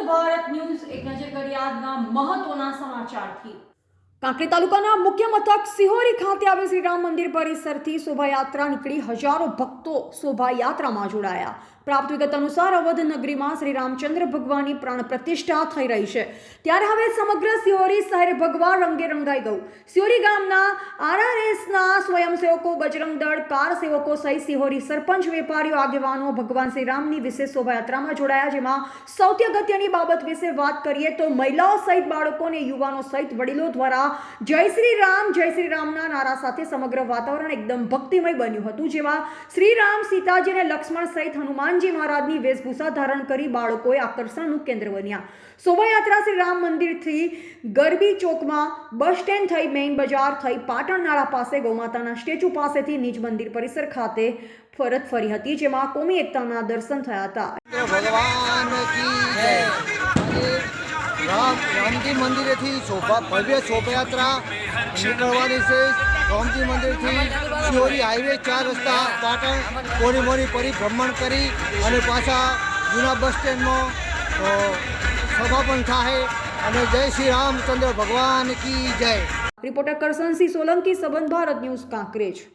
Bharat news એક નજર કરીએ આજના મહત્વના સમાચારથી। કાંકરેજ તાલુકાના મુખ્ય મથક સિહોરી ખાતે આવેલ શ્રી રામ મંદિર પરિસરથી શોભાયાત્રા નીકળી હજારો ભક્તો શોભાયાત્રામાં જોડાયા। પ્રાપ્ત વિગત અનુસાર અવધ નગરીમાં શ્રી રામચંદ્ર ભગવાનની પ્રાણ પ્રતિષ્ઠા થઈ રહી છે, ત્યારે હવે સમગ્ર સિહોરી શહેર ભગવા રંગે રંગાઈ ગયું। સિહોરી ગામના આરઆરએસના સ્વયંસેવકો, બજરંગ દળ, કાર સેવકો સહિત સિહોરી સરપંચ, વેપારીઓ, આગેવાનો ભગવાન શ્રી રામની વિશેષ શોભાયાત્રામાં જોડાયા, જેમાં સૌથી અગત્યની બાબત વિશે વાત કરીએ તો મહિલાઓ સહિત બાળકો અને યુવાનો સહિત વડીલો દ્વારા જય શ્રી રામના નારા સાથે સમગ્ર વાતાવરણ એકદમ ભક્તિમય બન્યું હતું, જેમાં શ્રી રામ, સીતાજી અને લક્ષ્મણ સહિત હનુમાનજી મહારાજની વેશભૂષા ધારણ કરી બાળકોએ આકર્ષણનું કેન્દ્ર બન્યા। શોભાયાત્રા શ્રી રામ મંદિરથી ગરબી ચોકમાં, બસ સ્ટેન્ડ થઈ, મેઇન બજાર થઈ, પાટણ નાળા પાસે, ગૌમાતાના સ્ટેચ્યુ પાસેથી નિજ મંદિર પરિસર ખાતે ફરજ ફરી હતી, જેમાં કોમી એકતાના દર્શન થયા હતા। ભગવાન કી જય। રામજી મંદિરેથી ભવ્ય શોભાયાત્રા નીકળવાની છે। રામજી મંદિરથી સિહોરી હાઈવે 4 રસ્તા પાટણ કોરીમોરી પરિભ્રમણ કરી અને પાછા જૂના બસ સ્ટેન્ડમાં સભા પણ થાય અને જય શ્રી રામચંદ્ર ભગવાન કી જય। રિપોર્ટર કરસનસિંહ સોલંકી, સંબંધ ભારત ન્યૂઝ, કાંકરેજ।